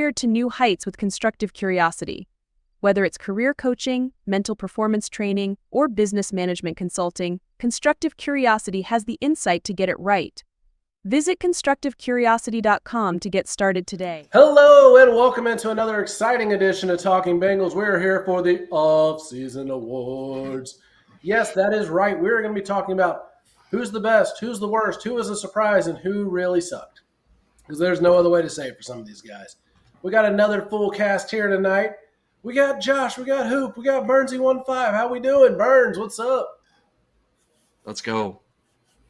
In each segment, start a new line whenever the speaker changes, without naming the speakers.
career to new heights with constructive curiosity. Whether it's career coaching, mental performance training, or business management consulting, Constructive Curiosity has the insight to get it right. Visit constructivecuriosity.com to get started today.
Hello and welcome into another exciting edition of Talking Bengals. We're here for the off-season awards. Yes, that is right. We're going to be talking about who's the best, who's the worst, who was a surprise, and who really sucked. Because there's no other way to say it for some of these guys. We got another full cast here tonight. We got Josh, we got Hoop, we got Burnsy15. How we doing, Burns? What's up?
Let's go.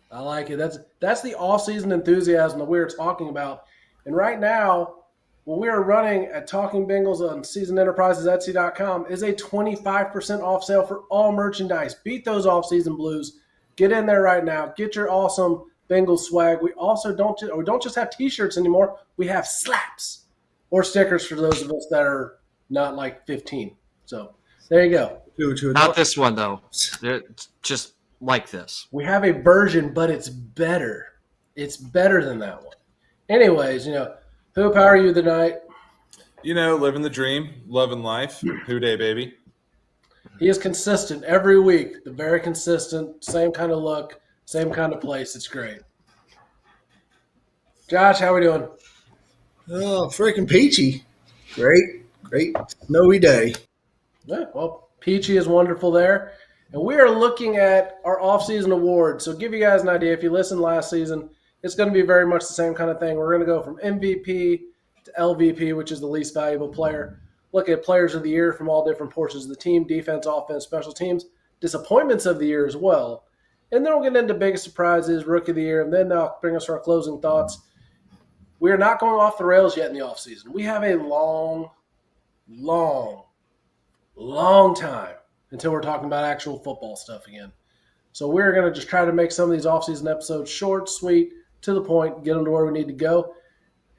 I like it. That's the off-season enthusiasm that we're talking about. And right now, what we are running at Talking Bengals on SeasonEnterprisesEtsy.com is a 25% off sale for all merchandise. Beat those off-season blues. Get in there right now. Get your awesome Bengals swag. We also don't just have T-shirts anymore. We have slaps or stickers for those of us that are not like 15. So there you go.
Not this one, though. Just like this.
We have a version, but it's better. It's better than that one. Anyways, Hoop, how are you tonight?
Living the dream, loving life. Who day, baby?
He is consistent every week. The very consistent, same kind of look, same kind of place. It's great. Josh, how are we doing?
Oh, freaking peachy. Great snowy day.
Yeah, well, peachy is wonderful there. And we are looking at our off-season awards. So give you guys an idea, if you listened last season, it's going to be very much the same kind of thing. We're going to go from MVP to LVP, which is the least valuable player. Look at players of the year from all different portions of the team, defense, offense, special teams, disappointments of the year as well. And then we'll get into biggest surprises, rookie of the year, and then that'll bring us to our closing thoughts. We are not going off the rails yet in the offseason. We have a long time until we're talking about actual football stuff again. So we're going to just try to make some of these offseason episodes short, sweet, to the point, get them to where we need to go.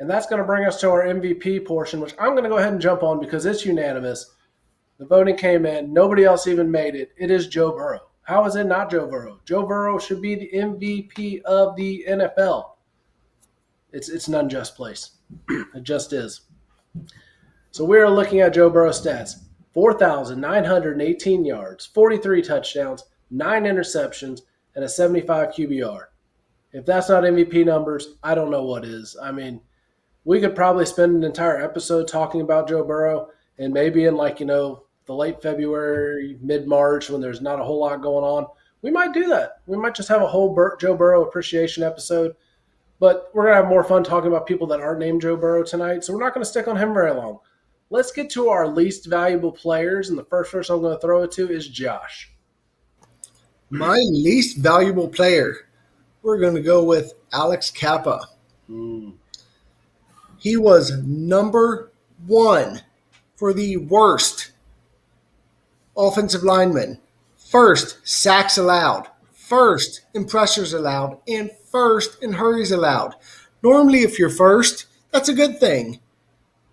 And that's going to bring us to our MVP portion, which I'm going to go ahead and jump on because it's unanimous. The voting came in. Nobody else even made it. It is Joe Burrow. How is it not Joe Burrow? Joe Burrow should be the MVP of the NFL. It's an unjust place. It just is. So we're looking at Joe Burrow's stats. 4,918 yards, 43 touchdowns, 9 interceptions, and a 75 QBR. If that's not MVP numbers, I don't know what is. I mean, we could probably spend an entire episode talking about Joe Burrow, and maybe in the late February, mid-March, when there's not a whole lot going on, we might do that. We might just have a whole Joe Burrow appreciation episode. But we're going to have more fun talking about people that aren't named Joe Burrow tonight, so we're not going to stick on him very long. Let's get to our least valuable players, and the first person I'm going to throw it to is Josh.
My least valuable player, we're going to go with Alex Kappa. He was number 1 for the worst offensive lineman. First, sacks allowed. First in pressures allowed. And first in hurries allowed. Normally, if you're first, that's a good thing.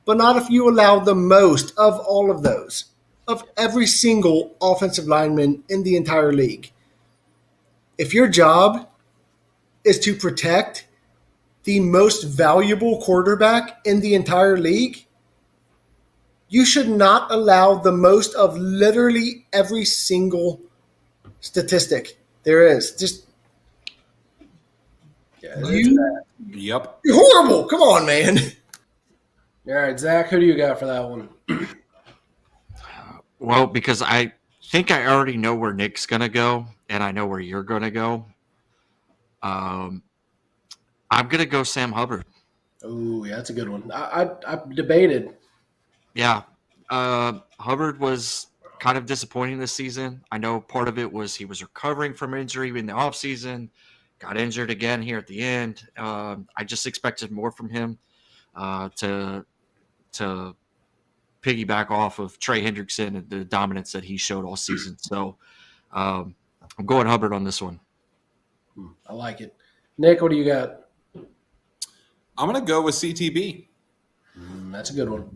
But not if you allow the most of all of those, of every single offensive lineman in the entire league. If your job is to protect the most valuable quarterback in the entire league, you should not allow the most of literally every single statistic there is. Just
Yep.
You're horrible. Come on, man.
All right, Zach, who do you got for that one?
Well, because I think I already know where Nick's going to go, and I know where you're going to go. I'm going to go Sam Hubbard.
Oh, yeah, that's a good one. I debated.
Yeah. Hubbard was kind of disappointing this season. I know part of it was he was recovering from injury in the offseason, got injured again here at the end. I just expected more from him to piggyback off of Trey Hendrickson and the dominance that he showed all season. So I'm going Hubbard on this one.
I like it. Nick, what do you got?
I'm going to go with CTB.
That's a good one.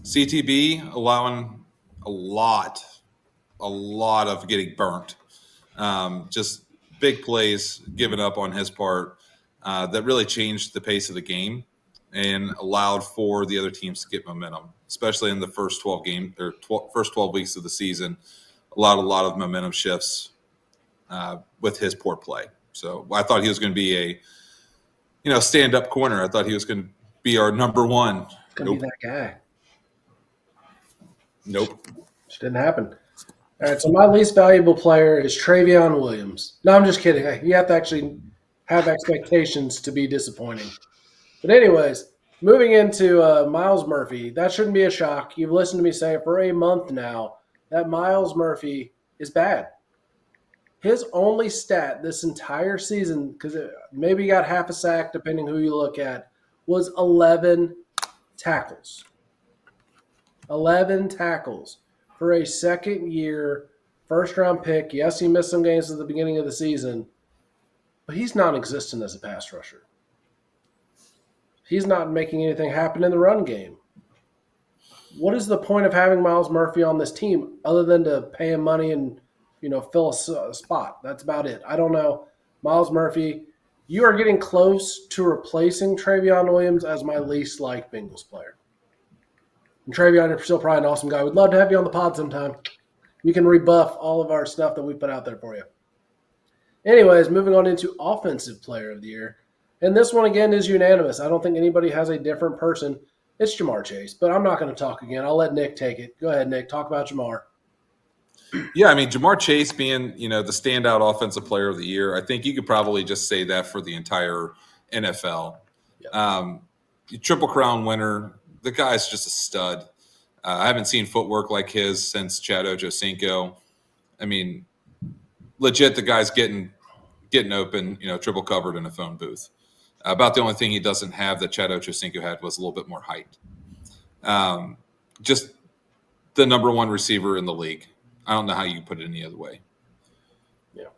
CTB allowing a lot of getting burnt. Just big plays given up on his part that really changed the pace of the game. and allowed for the other teams to get momentum, especially in the first 12 first 12 weeks of the season. A lot of momentum shifts with his poor play. So I thought he was going to be a stand-up corner. I thought he was going to be our number one.
Gonna be that guy.
Nope.
Just didn't happen. All right, so my least valuable player is Travion Williams. No, I'm just kidding. You have to actually have expectations to be disappointing. But anyways, moving into Miles Murphy, that shouldn't be a shock. You've listened to me say it for a month now that Miles Murphy is bad. His only stat this entire season, because maybe he got half a sack depending who you look at, was 11 tackles. 11 tackles for a second-year first-round pick. Yes, he missed some games at the beginning of the season, but he's non-existent as a pass rusher. He's not making anything happen in the run game. What is the point of having Miles Murphy on this team other than to pay him money and fill a spot? That's about it. I don't know. Miles Murphy, you are getting close to replacing Travion Williams as my least liked Bengals player. And Travion, you're still probably an awesome guy. We'd love to have you on the pod sometime. You can rebuff all of our stuff that we put out there for you. Anyways, moving on into Offensive Player of the Year. And this one, again, is unanimous. I don't think anybody has a different person. It's Jamar Chase, but I'm not going to talk again. I'll let Nick take it. Go ahead, Nick. Talk about Jamar.
Yeah, I mean, Jamar Chase being, the standout offensive player of the year, I think you could probably just say that for the entire NFL. Yep. Triple Crown winner. The guy's just a stud. I haven't seen footwork like his since Chad Ochocinco. I mean, legit, the guy's getting open, triple covered in a phone booth. About the only thing he doesn't have that Chad Ochocinco had was a little bit more height. Just the number one receiver in the league. I don't know how you put it any other way.
Yeah.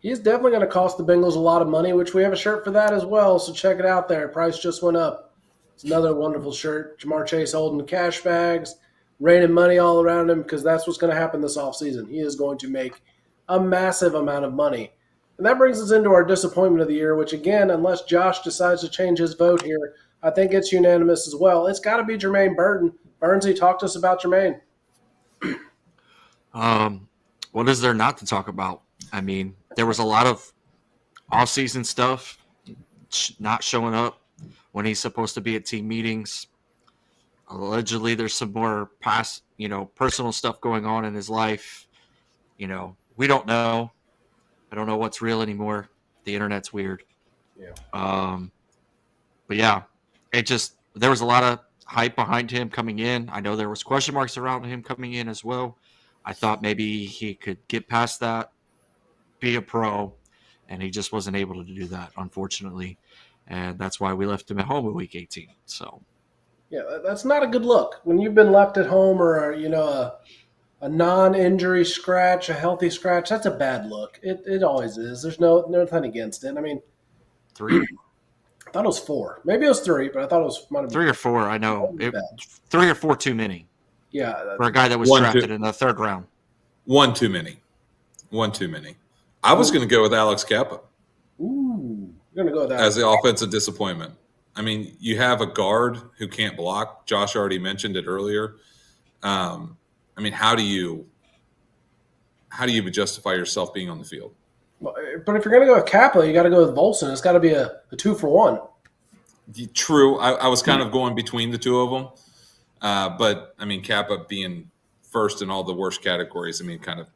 He's definitely going to cost the Bengals a lot of money, which we have a shirt for that as well, so check it out there. Price just went up. It's another wonderful shirt. Jamar Chase holding the cash bags, raining money all around him because that's what's going to happen this offseason. He is going to make a massive amount of money. And that brings us into our disappointment of the year, which, again, unless Josh decides to change his vote here, I think it's unanimous as well. It's got to be Jermaine Burton. Burnsy, talk to us about Jermaine.
What is there not to talk about? I mean, there was a lot of off-season stuff not showing up when he's supposed to be at team meetings. Allegedly, there's some more past, personal stuff going on in his life. We don't know. I don't know what's real anymore. The internet's weird.
Yeah.
But yeah, there was a lot of hype behind him coming in. I know there was question marks around him coming in as well. I thought maybe he could get past that, be a pro, and he just wasn't able to do that, unfortunately. And that's why we left him at home in week 18. So,
yeah, that's not a good look. When you've been left at home or, a non-injury scratch, a healthy scratch, that's a bad look. It always is. There's nothing against it. I mean,
3.
I thought it was 4. Maybe it was 3, but I thought it might have been
3 or 4. I know. 3 or 4 too many.
Yeah.
For a guy that was drafted in the 3rd round.
1 too many. I was going to go with Alex Kappa.
Ooh. You're going to go with that.
As the offensive disappointment. I mean, you have a guard who can't block. Josh already mentioned it earlier. I mean, how do you justify yourself being on the field?
Well, but if you're going to go with Kappa, you got to go with Volson. It's got to be a 2-for-1.
True. I was kind of going between the two of them. But, I mean, Kappa being first in all the worst categories, I mean, kind of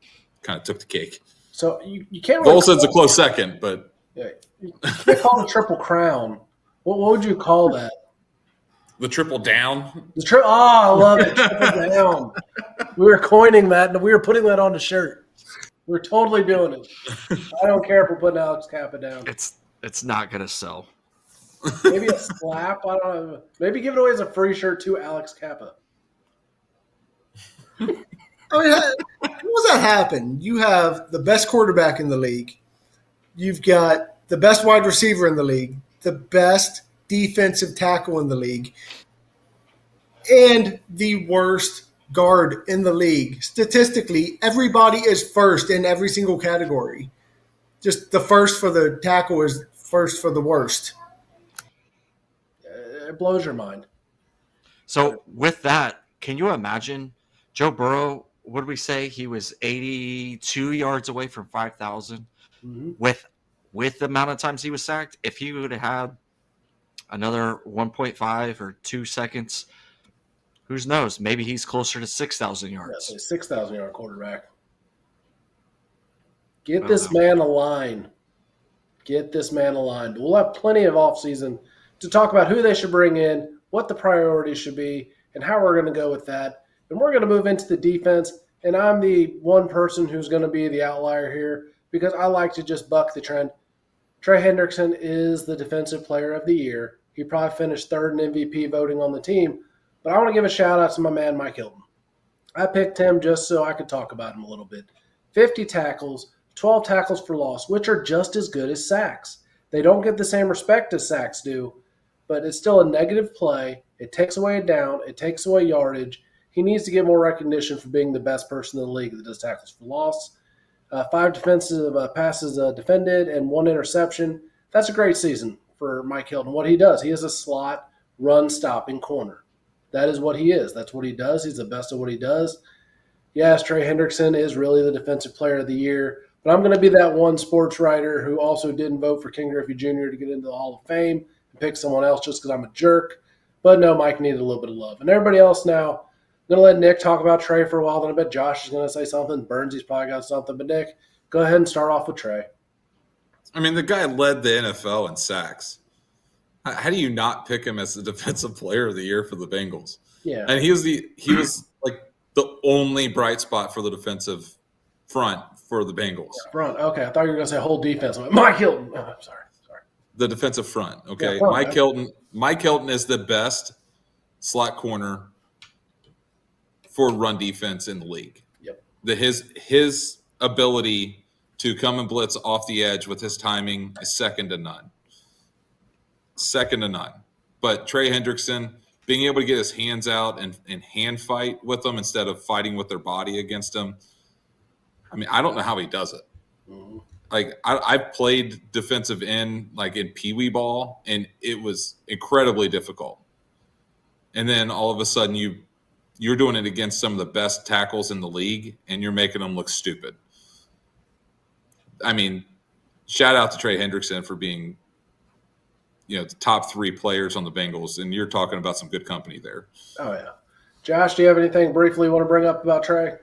took the cake.
So you can't really
Volson's a close second, but
yeah, you can't call it a triple crown. What would you call that?
the triple down.
I love it. Triple down. We were coining that, and we were putting that on the shirt. We're totally doing it. I don't care if we're putting Alex Kappa down.
It's not gonna sell.
Maybe a slap. I don't know. Maybe give it away as a free shirt to Alex Kappa.
I mean, how does that happen? You have the best quarterback in the league. You've got the best wide receiver in the league, the best defensive tackle in the league, and the worst guard in the league. Statistically, everybody is first in every single category. Just the first for the tackle is first for the worst.
It blows your mind.
So with that, can you imagine Joe Burrow? What did we say? He was 82 yards away from 5,000
Mm-hmm.
with the amount of times he was sacked. If he would have had another 1.5 or 2 seconds, who knows? Maybe he's closer to 6,000
That's
yards.
a 6,000-yard quarterback. Get this man a line. Get this man aligned. We'll have plenty of offseason to talk about who they should bring in, what the priorities should be, and how we're going to go with that. And we're going to move into the defense. And I'm the one person who's going to be the outlier here because I like to just buck the trend. Trey Hendrickson is the defensive player of the year. He probably finished third in MVP voting on the team. But I want to give a shout out to my man, Mike Hilton. I picked him just so I could talk about him a little bit. 50 tackles, 12 tackles for loss, which are just as good as sacks. They don't get the same respect as sacks do, but it's still a negative play. It takes away a down. It takes away yardage. He needs to get more recognition for being the best person in the league that does tackles for loss. 5 defensive passes defended and 1 interception. That's a great season for Mike Hilton. What he does, he is a slot run-stopping corner. That is what he is. That's what he does. He's the best at what he does. Yes, Trey Hendrickson is really the defensive player of the year, but I'm going to be that one sports writer who also didn't vote for King Griffey Jr. to get into the Hall of Fame and pick someone else just because I'm a jerk. But no, Mike needed a little bit of love. And everybody else now, I'm going to let Nick talk about Trey for a while. Then I bet Josh is going to say something. Burnsy's probably got something. But Nick, go ahead and start off with Trey.
I mean, the guy led the NFL in sacks. How do you not pick him as the defensive player of the year for the Bengals?
Yeah.
And he was like the only bright spot for the defensive front for the Bengals.
Front. Okay, I thought you were going to say whole defense. Mike Hilton. Oh, I'm sorry.
The defensive front. Okay,
Yeah, front,
Mike Hilton is the best slot corner for run defense in the league.
Yep.
His ability to come and blitz off the edge with his timing is second to none. Second to none. But Trey Hendrickson, being able to get his hands out and hand fight with them instead of fighting with their body against them, I mean, I don't know how he does it.
Mm-hmm.
Like I've played defensive end like in Pee Wee ball, and it was incredibly difficult. And then all of a sudden you're doing it against some of the best tackles in the league, and you're making them look stupid. I mean, shout out to Trey Hendrickson for being, the top 3 players on the Bengals, and you're talking about some good company there.
Oh, yeah. Josh, do you have anything briefly you want to bring up about Trey?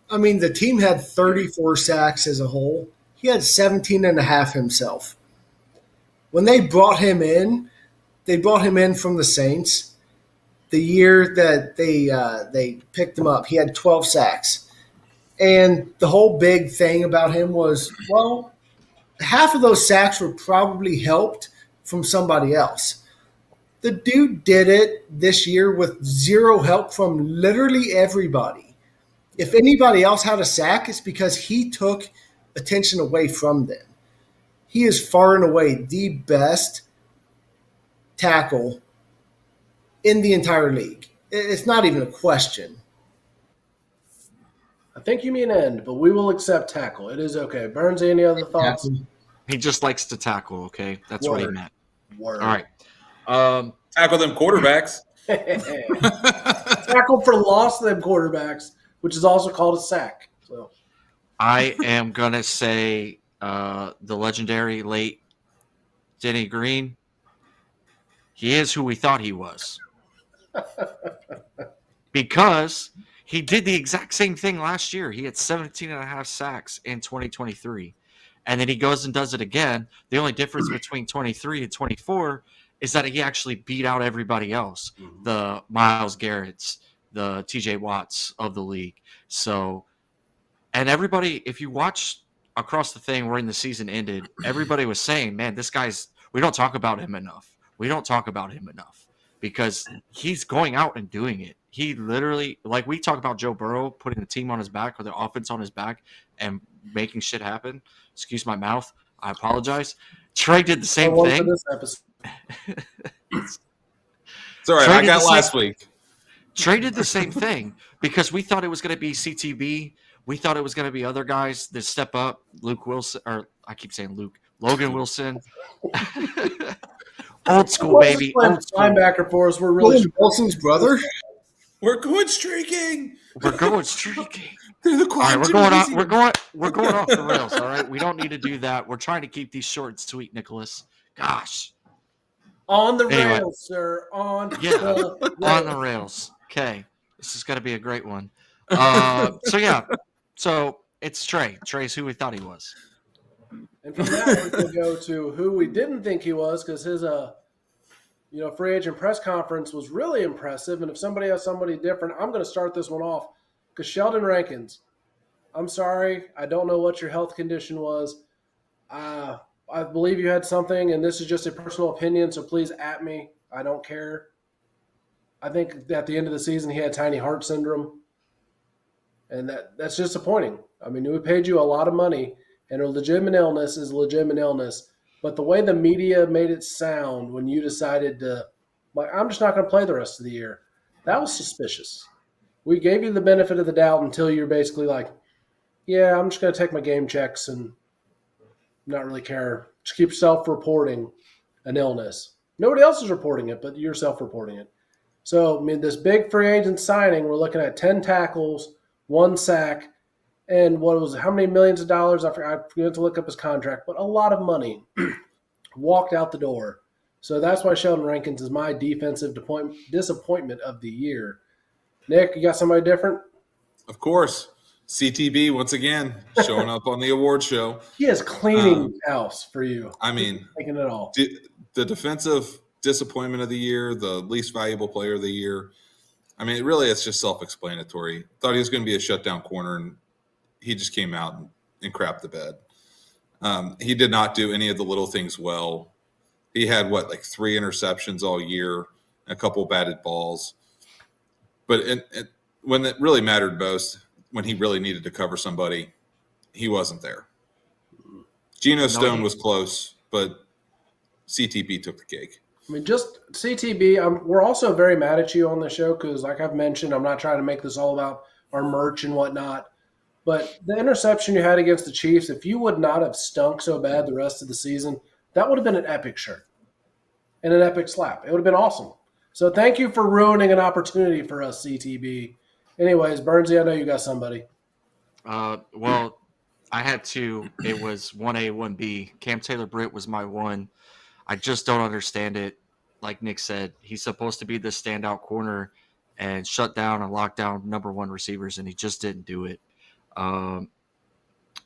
I mean, the team had 34 sacks as a whole. He had 17 and a half himself. When they brought him in from the Saints. The year that they picked him up, he had 12 sacks. And the whole big thing about him was, well, half of those sacks were probably helped from somebody else. The dude did it this year with zero help from literally everybody. If anybody else had a sack, it's because he took attention away from them. He is far and away the best tackle in the entire league. It's not even a question.
I think you mean end, but we will accept tackle. It is okay. Burns, any other thoughts?
He just likes to tackle, okay? That's what he meant.
Word.
All right.
Tackle them quarterbacks.
Tackle for loss of them quarterbacks, which is also called a sack. So
I am going to say the legendary late Denny Green. He is who we thought he was. Because he did the exact same thing last year. He had 17 and a half sacks in 2023. And then he goes and does it again. The only difference between 23 and 24 is that he actually beat out everybody else. Mm-hmm. The Myles Garrett's, the TJ Watts of the league. So, and everybody, if you watch across the thing when the season ended, everybody was saying, man, this guy's, we don't talk about him enough. We don't talk about him enough because he's going out and doing it. He literally, like we talk about Joe Burrow putting the team on his back or the offense on his back and making shit happen. Excuse my mouth. I apologize. Trey did the same thing.
For this episode.
It's all right. I got last week.
Trey did the same thing because we thought it was going to be CTB. We thought it was going to be other guys that step up. Luke Wilson, or I keep saying Luke. Logan Wilson. Old school,
What's this
baby.
playing
Old school.
linebacker for us? We're really
William Wilson's brother.
We're good streaking.
We're going streaking.
They're the
All right,
quad
we're going off.
gymnasium.
We're going off the rails. All right, we don't need to do that. We're trying to keep these short and sweet, Nicholas. Gosh.
on the
Anyway.
rails, sir. On
Yeah,
the
on the
rails.
rails. Okay, this is going to be a great one. So it's Trey. Trey's who we thought he was.
And from that, we can go to who we didn't think he was because his free agent press conference was really impressive. And if somebody has somebody different, I'm going to start this one off because Sheldon Rankins. I'm sorry, I don't know what your health condition was. I believe you had something, and this is just a personal opinion, so please at me. I don't care. I think at the end of the season he had tiny heart syndrome, and that's disappointing. I mean, we paid you a lot of money, and a legitimate illness is a legitimate illness. But the way the media made it sound when you decided to, I'm just not going to play the rest of the year, that was suspicious. We gave you the benefit of the doubt until you're basically like, yeah, I'm just going to take my game checks and not really care. Just keep self-reporting an illness. Nobody else is reporting it, but you're self-reporting it. So, I mean, this big free agent signing, we're looking at 10 tackles, 1 sack, and how many millions of dollars? I forgot to look up his contract, but a lot of money walked out the door. So that's why Sheldon Rankins is my defensive disappointment of the year. Nick, you got somebody different?
Of course. CTB, once again, showing up on the award show.
He is cleaning house for you.
I mean,
taking it all.
The defensive disappointment of the year, the least valuable player of the year. I mean, it's just self-explanatory. Thought he was going to be a shutdown corner, and he just came out and crapped the bed. He did not do any of the little things well. He had, 3 interceptions all year, a couple batted balls. But when it really mattered most, when he really needed to cover somebody, he wasn't there. Geno Stone was close, but CTB took the cake.
I mean, just CTB, we're also very mad at you on the show because, like I've mentioned, I'm not trying to make this all about our merch and whatnot. But the interception you had against the Chiefs, if you would not have stunk so bad the rest of the season, that would have been an epic shirt and an epic slap. It would have been awesome. So thank you for ruining an opportunity for us, CTB. Anyways, Bernsey, I know you got somebody.
Well, I had 2. It was 1A, 1B. Cam Taylor-Britt was my 1. I just don't understand it. Like Nick said, he's supposed to be the standout corner and shut down and lock down number 1 receivers, and he just didn't do it.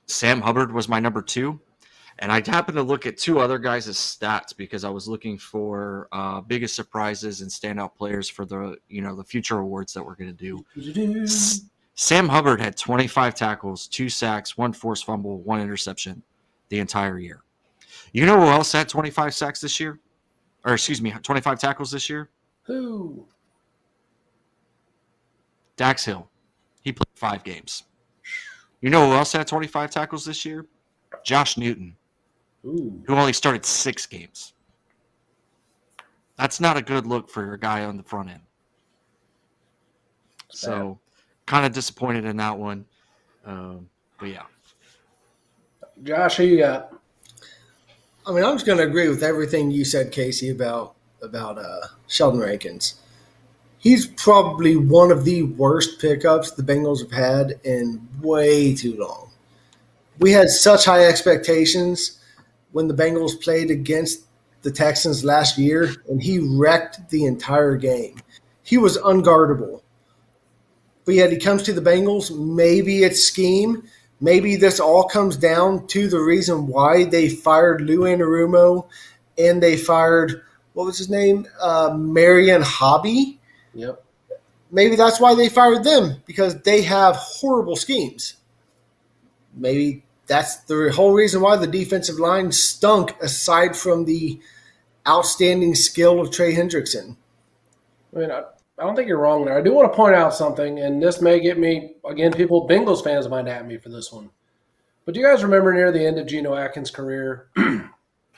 Sam Hubbard was my number 2. And I happened to look at 2 other guys' stats because I was looking for biggest surprises and standout players for the future awards that we're going to do. Sam Hubbard had 25 tackles, 2 sacks, 1 forced fumble, 1 interception the entire year. You know who else had 25 sacks this year? Or 25 tackles this year?
Who?
Dax Hill. He played 5 games. You know who else had 25 tackles this year? Josh Newton.
Ooh.
Who only started 6 games. That's not a good look for a guy on the front end. So, kind of disappointed in that one. But yeah.
Josh, who you got?
I mean, I'm just going to agree with everything you said, Casey, about Sheldon Rankins. He's probably one of the worst pickups the Bengals have had in way too long. We had such high expectations when the Bengals played against the Texans last year, and he wrecked the entire game. He was unguardable. But yet he comes to the Bengals. Maybe it's scheme. Maybe this all comes down to the reason why they fired Lou Anarumo and they fired, what was his name? Marion Hobby.
Yep.
Maybe that's why they fired them, because they have horrible schemes. Maybe that's the whole reason why the defensive line stunk, aside from the outstanding skill of Trey Hendrickson.
I mean, I don't think you're wrong there. I do want to point out something, and this may get me, again, Bengals fans might at me for this one. But do you guys remember near the end of Geno Atkins' career,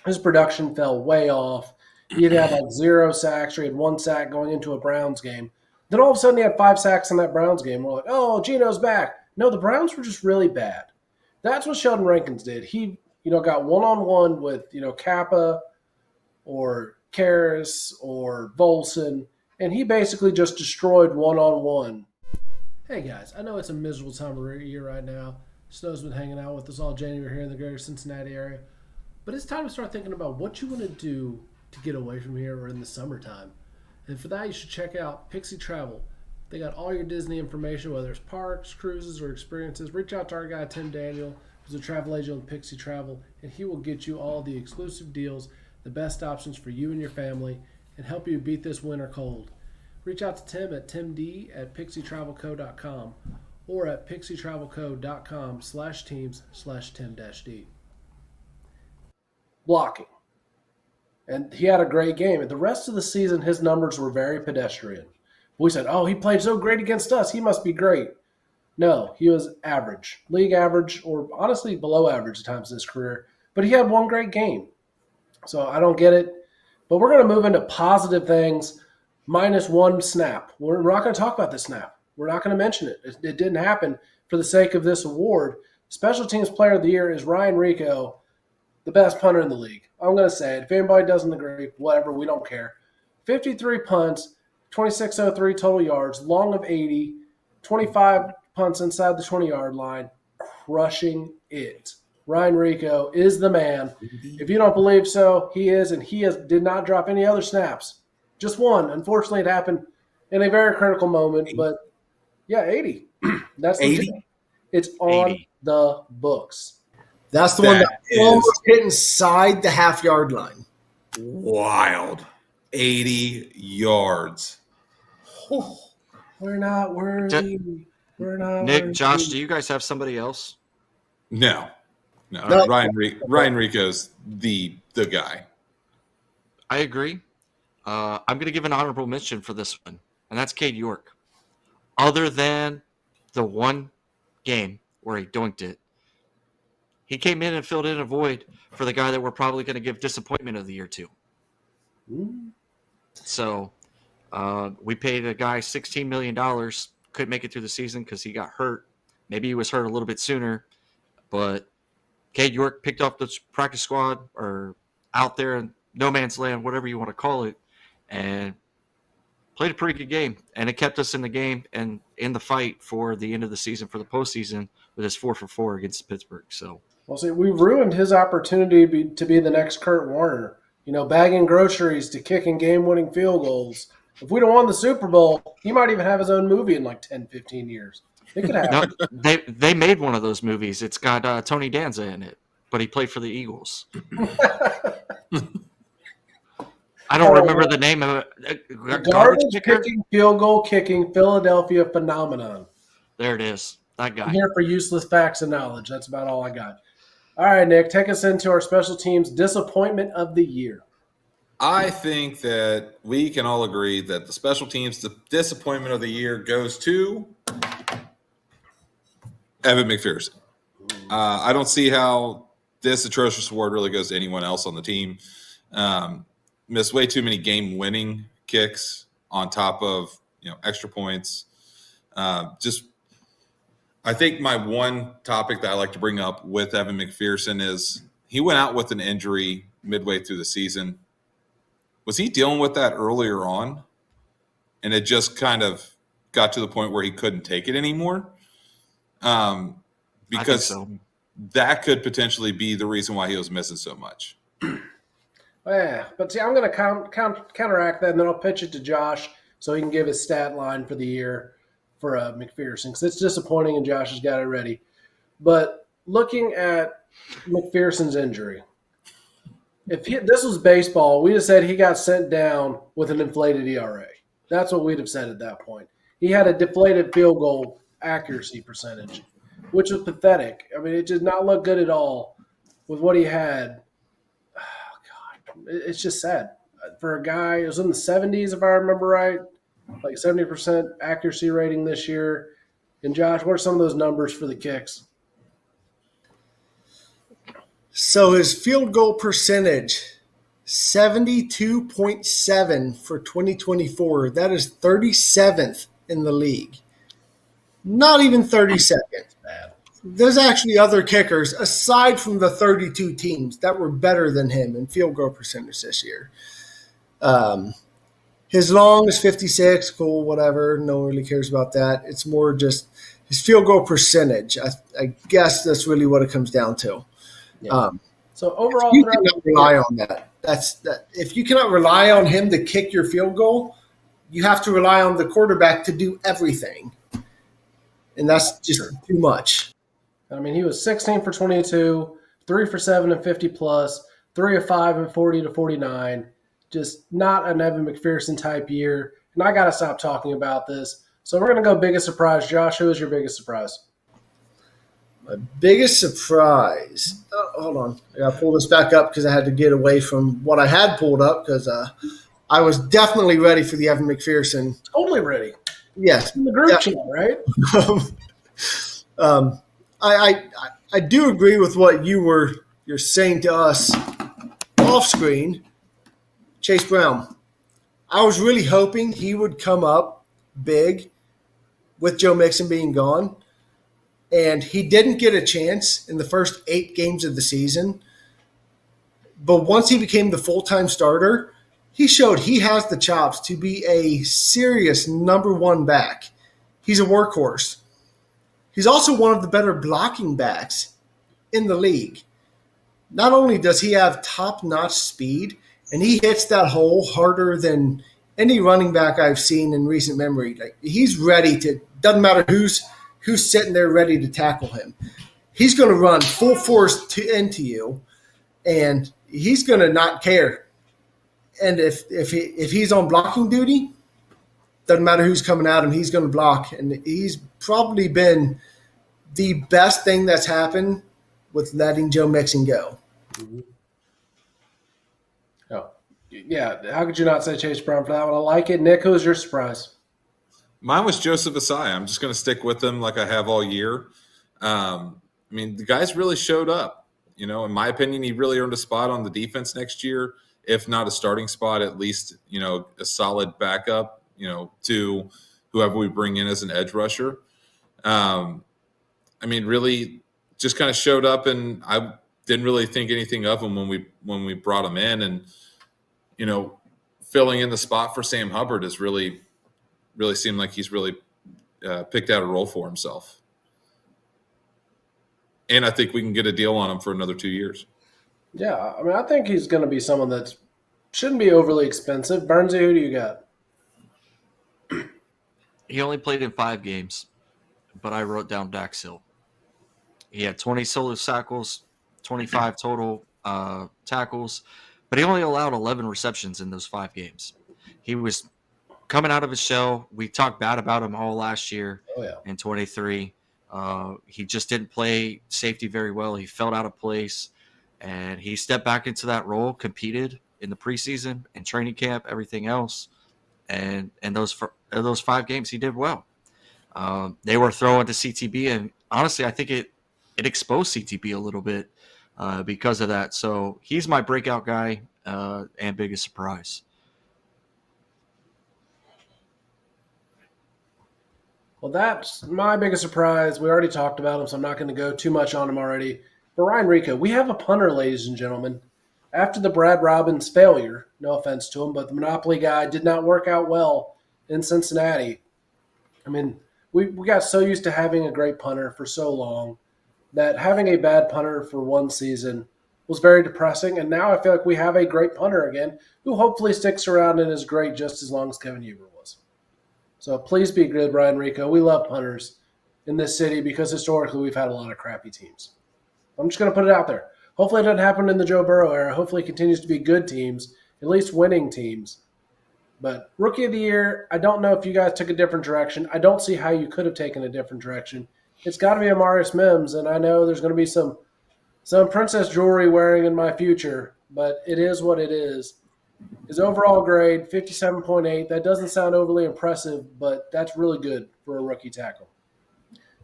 his production fell way off. He had 0 sacks, or he had 1 sack going into a Browns game. Then all of a sudden he had 5 sacks in that Browns game. We're like, oh, Geno's back. No, the Browns were just really bad. That's what Sheldon Rankins did. He, got one-on-one with, Kappa or Karras or Volson, and he basically just destroyed one-on-one. Hey guys, I know it's a miserable time of year right now. Snow's been hanging out with us all January here in the greater Cincinnati area. But it's time to start thinking about what you want to do to get away from here or in the summertime. And for that, you should check out Pixie Travel. They got all your Disney information, whether it's parks, cruises, or experiences. Reach out to our guy, Tim Daniel, who's a travel agent on Pixie Travel, and he will get you all the exclusive deals, the best options for you and your family, and help you beat this winter cold. Reach out to Tim at timd@pixietravelco.com or at pixietravelco.com/teams/tim-d. Blocking. And he had a great game. The rest of the season, his numbers were very pedestrian. We said, oh, he played so great against us. He must be great. No, he was average. League average, or honestly below average at times in his career. But he had one great game. So I don't get it. But we're going to move into positive things. -1 snap. We're not going to talk about the snap. We're not going to mention it. It didn't happen for the sake of this award. Special Teams Player of the Year is Ryan Rico, the best punter in the league. I'm going to say it. If anybody doesn't agree, whatever, we don't care. 53 punts, 2603 total yards, long of 80, 25 punts inside the 20-yard line, crushing it. Ryan Rico is the man. If you don't believe so, he is, and did not drop any other snaps. Just one. Unfortunately, it happened in a very critical moment, but yeah, 80. That's
80?
legit. It's on
80.
the books.
That's the one that almost hit inside the half-yard line.
Wild. 80 yards.
We're not worthy. We're not
Nick,
worthy.
Josh, do you guys have somebody else?
No.
No.
Ryan Rico's the guy.
I agree. I'm going to give an honorable mention for this one, and that's Cade York. Other than the one game where he dunked it, he came in and filled in a void for the guy that we're probably going to give disappointment of the year to. So we paid a guy $16 million, couldn't make it through the season because he got hurt. Maybe he was hurt a little bit sooner, but Cade York picked off the practice squad or out there in no man's land, whatever you want to call it, and played a pretty good game. And it kept us in the game and in the fight for the end of the season, for the postseason, with his 4-for-4 against Pittsburgh. So,
Well, see, we ruined his opportunity to be the next Kurt Warner. Bagging groceries to kicking game-winning field goals. If we'd have won the Super Bowl, he might even have his own movie in like 10, 15 years. It could happen.
no, they made one of those movies. It's got Tony Danza in it, but he played for the Eagles. I don't remember the name of it.
Garbage kicking, field goal kicking, Philadelphia phenomenon.
There it is. That guy.
I'm here for useless facts and knowledge. That's about all I got. All right, Nick, take us into our special teams disappointment of the year.
I think that we can all agree that the special teams the disappointment of the year goes to Evan McPherson. I don't see how this atrocious award really goes to anyone else on the team. Missed way too many game-winning kicks on top of extra points. I think my one topic that I like to bring up with Evan McPherson is he went out with an injury midway through the season. Was he dealing with that earlier on? And it just kind of got to the point where he couldn't take it anymore? Because that could potentially be the reason why he was missing so much.
Yeah, but see, I'm going to counteract that, and then I'll pitch it to Josh so he can give his stat line for the year for McPherson, because it's disappointing, and Josh has got it ready. But looking at McPherson's injury, if this was baseball, we'd have said he got sent down with an inflated ERA. That's what we'd have said at that point. He had a deflated field goal accuracy percentage, which was pathetic. I mean, it did not look good at all with what he had. Oh, God, it's just sad. For a guy, it was in the 70s, if I remember right, like 70% accuracy rating this year. And Josh, what are some of those numbers for the kicks?
So his field goal percentage, 72.7 for 2024. That is 37th in the league. Not even 32nd. There's actually other kickers, aside from the 32 teams, that were better than him in field goal percentage this year. His long is 56, cool, whatever. No one really cares about that. It's more just his field goal percentage. I guess that's really what it comes down to.
Yeah. So overall,
You cannot rely on that. If you cannot rely on him to kick your field goal, you have to rely on the quarterback to do everything, and that's just too much.
I mean, he was 16 for 22, 3 for 7 and 50 plus, 3 of 5 and 40 to 49. Just not an Evan McPherson type year. And I got to stop talking about this. So we're going to go biggest surprise. Josh, who is your biggest surprise?
My biggest surprise. Oh, hold on. I got to pull this back up because I had to get away from what I had pulled up because I was definitely ready for the Evan McPherson.
Totally ready.
Yes.
In the group chat, right?
I do agree with what you're saying to us off screen. Chase Brown. I was really hoping he would come up big with Joe Mixon being gone. And he didn't get a chance in the first 8 games of the season. But once he became the full-time starter, he showed he has the chops to be a serious number 1 back. He's a workhorse. He's also one of the better blocking backs in the league. Not only does he have top-notch speed, and he hits that hole harder than any running back I've seen in recent memory. Like, he's ready to – doesn't matter who's sitting there ready to tackle him. He's going to run full force into you, and he's going to not care. And if he's on blocking duty, doesn't matter who's coming at him, he's going to block. And he's probably been the best thing that's happened with letting Joe Mixon go.
Mm-hmm. Oh, yeah. How could you not say Chase Brown for that one? I like it. Nick, who's your surprise?
Mine was Joseph Asai. I'm just going to stick with him like I have all year. I mean, the guy's really showed up. You know, in my opinion, he really earned a spot on the defense next year, if not a starting spot, at least, you know, a solid backup, you know, to whoever we bring in as an edge rusher. I mean, really just kind of showed up, and I didn't really think anything of him when we brought him in. And, you know, filling in the spot for Sam Hubbard has really seemed like he's really picked out a role for himself. And I think we can get a deal on him for another 2 years.
Yeah, I mean, I think he's going to be someone that shouldn't be overly expensive. Burnsy, who do you got?
He only played in 5 games, but I wrote down Dax Hill. He had 20 solo tackles, 25 total tackles, but he only allowed 11 receptions in those 5 games. He was coming out of his shell. We talked bad about him all last year in 23. He just didn't play safety very well. He felt out of place, and he stepped back into that role, competed in the preseason and training camp, everything else. And those 5 games, he did well. They were throwing to CTB, and honestly, I think it exposed CTB a little bit because of that. So he's my breakout guy and biggest surprise.
Well, that's my biggest surprise. We already talked about him, so I'm not going to go too much on him already. But Ryan Rico, we have a punter, ladies and gentlemen. After the Brad Robbins failure, no offense to him, but the Monopoly guy did not work out well in Cincinnati. I mean, we got so used to having a great punter for so long that having a bad punter for one season was very depressing. And now I feel like we have a great punter again who hopefully sticks around and is great just as long as Kevin Huber was. So please be good, Ryan Rico. We love punters in this city because historically we've had a lot of crappy teams. I'm just going to put it out there. Hopefully it doesn't happen in the Joe Burrow era. Hopefully it continues to be good teams, at least winning teams. But Rookie of the Year, I don't know if you guys took a different direction. I don't see how you could have taken a different direction. It's got to be Amarius Mims, and I know there's going to be some princess jewelry wearing in my future, but it is what it is. His overall grade, 57.8. That doesn't sound overly impressive, but that's really good for a rookie tackle.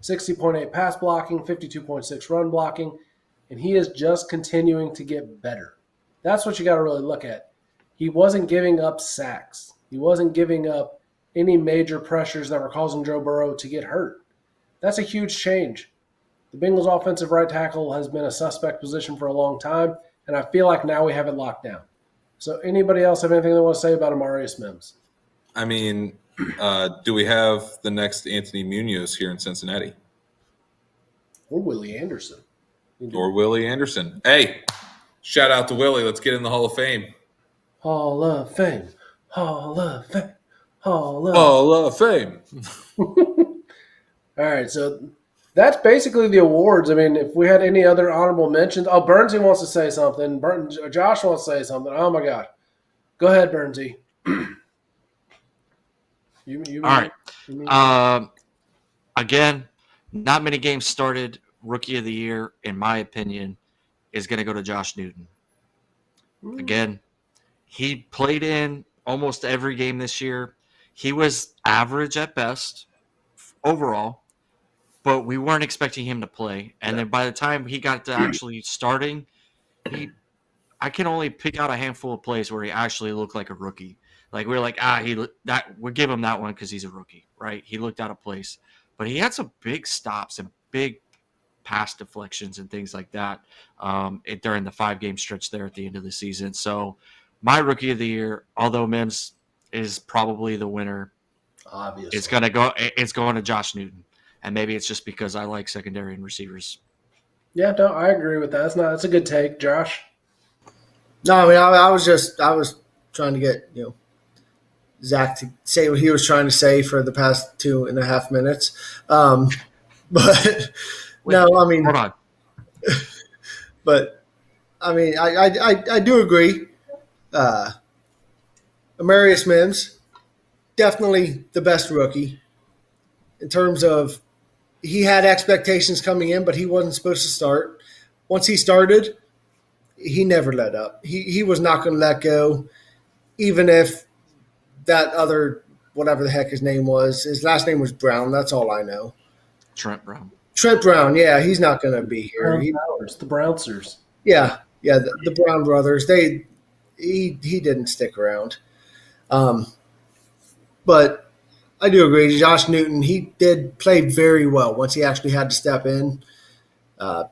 60.8 pass blocking, 52.6 run blocking, and he is just continuing to get better. That's what you got to really look at. He wasn't giving up sacks. He wasn't giving up any major pressures that were causing Joe Burrow to get hurt. That's a huge change. The Bengals offensive right tackle has been a suspect position for a long time, and I feel like now we have it locked down. So anybody else have anything they want to say about Amarius Mims?
I mean, do we have the next Anthony Munoz here in Cincinnati?
Or Willie Anderson?
Or Willie Anderson? Hey, shout out to Willie. Let's get in the Hall of Fame.
Hall of Fame. Hall of Fame. Hall of
Hall of Fame.
All right, so that's basically the awards. I mean, if we had any other honorable mentions, Bernsey wants to say something. Josh wants to say something. Oh my God, go ahead, Bernsey.
All right. Again, not many games started. Rookie of the year, in my opinion, is going to go to Josh Newton. Again, he played in almost every game this year. He was average at best overall, but we weren't expecting him to play. And then by the time he got to actually starting, I can only pick out a handful of plays where he actually looked like a rookie. Like we're like, we'll give him that one because he's a rookie, right? He looked out of place, but he had some big stops and big pass deflections and things like that during the 5-game stretch there at the end of the season. So my rookie of the year, although Mims is probably the winner,
obviously
it's going to Josh Newton. And maybe it's just because I like secondary and receivers.
Yeah, no, I agree with that. That's a good take, Josh.
No, I mean, I was trying to get Zach to say what he was trying to say for the past 2.5 minutes, but no, I mean,
hold on.
But I mean, I do agree. Amarius Mims, definitely the best rookie in terms of he had expectations coming in, but he wasn't supposed to start. Once he started, he never let up. He was not going to let go, even if that other, whatever the heck his name was, his last name was Brown. That's all I know.
Trent Brown.
Trent Brown, yeah, he's not going to be here.
The Brownsers.
Yeah, the Brown brothers. He didn't stick around. But I do agree. Josh Newton, he did play very well once he actually had to step in.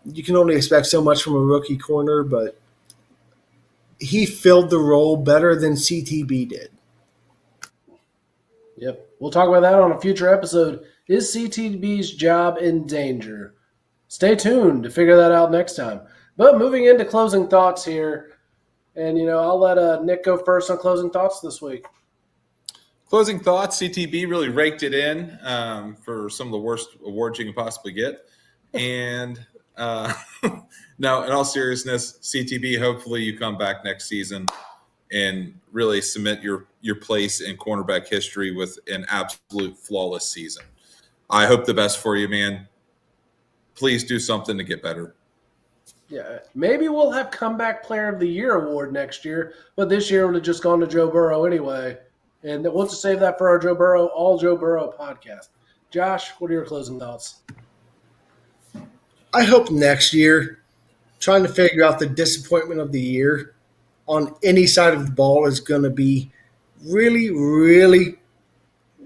You can only expect so much from a rookie corner, but he filled the role better than CTB did.
Yep. We'll talk about that on a future episode. Is CTB's job in danger? Stay tuned to figure that out next time. But moving into closing thoughts here, and I'll let Nick go first on closing thoughts this week.
Closing thoughts, CTB really raked it in for some of the worst awards you can possibly get. And no, in all seriousness, CTB, hopefully you come back next season and really cement your place in cornerback history with an absolute flawless season. I hope the best for you, man. Please do something to get better.
Yeah, maybe we'll have Comeback Player of the Year award next year, but this year would have just gone to Joe Burrow anyway. And we'll just save that for our All Joe Burrow podcast. Josh, what are your closing thoughts?
I hope next year, trying to figure out the disappointment of the year on any side of the ball is going to be really, really,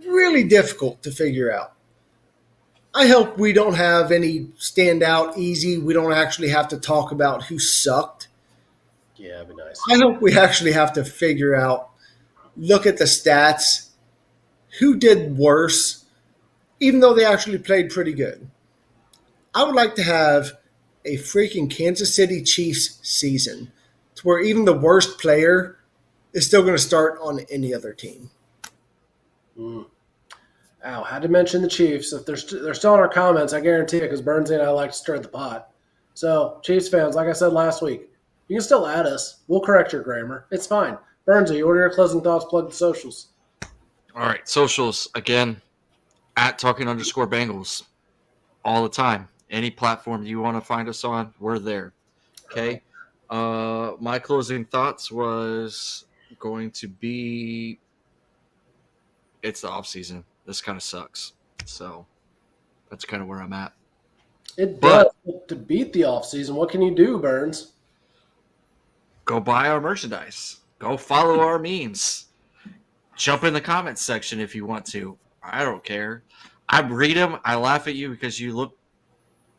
really difficult to figure out. I hope we don't have any standout easy. We don't actually have to talk about who sucked.
Yeah, that'd be nice.
I hope we actually have to figure out, look at the stats, who did worse, even though they actually played pretty good. I would like to have a freaking Kansas City Chiefs season to where even the worst player is still going to start on any other team.
Ow, had to mention the Chiefs. If they're still in our comments, I guarantee it, because Bernsey and I like to stir the pot. So, Chiefs fans, like I said last week, you can still add us. We'll correct your grammar. It's fine. Bernsey, what are your closing thoughts? Plug the socials.
All right, socials, again, at Talkin_Bengals all the time. Any platform you want to find us on, we're there. Okay? My closing thoughts was going to be it's the off season. This kind of sucks. So that's kind of where I'm at.
It does. To beat the offseason, what can you do, Burns?
Go buy our merchandise. Go follow our memes. Jump in the comments section if you want to. I don't care. I read them. I laugh at you because you look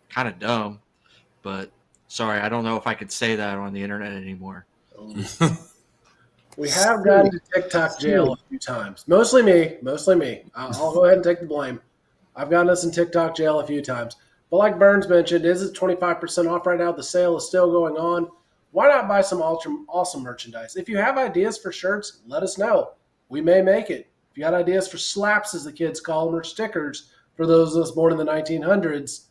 kind of dumb. But sorry, I don't know if I could say that on the internet anymore.
We have gotten to TikTok jail a few times. Mostly me. I'll go ahead and take the blame. I've gotten us in TikTok jail a few times. But like Burns mentioned, is it 25% off right now? The sale is still going on. Why not buy some awesome merchandise? If you have ideas for shirts, let us know. We may make it. If you got ideas for slaps, as the kids call them, or stickers for those of us born in the 1900s,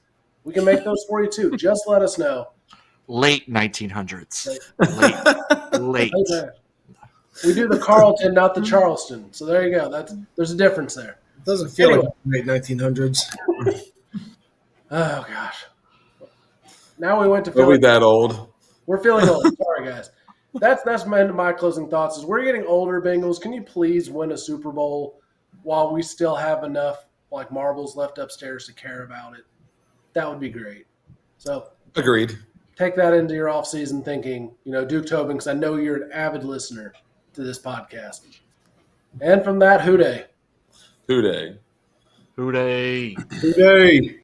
we can make those for you too. Just let us know.
Late 1900s. Late.
We do the Carlton, not the Charleston. So there you go. There's a difference there.
It doesn't feel like the late 1900s.
Oh gosh. Now we went to
Are we that old?
We're feeling old. Sorry, guys. That's my closing thoughts. Is we're getting older. Bengals, can you please win a Super Bowl while we still have enough like marbles left upstairs to care about it? That would be great. So
Agreed.
take that into your offseason thinking. Duke Tobin, because I know you're an avid listener to this podcast. And from that, hooday.
Hooday.
Hooday.
Today.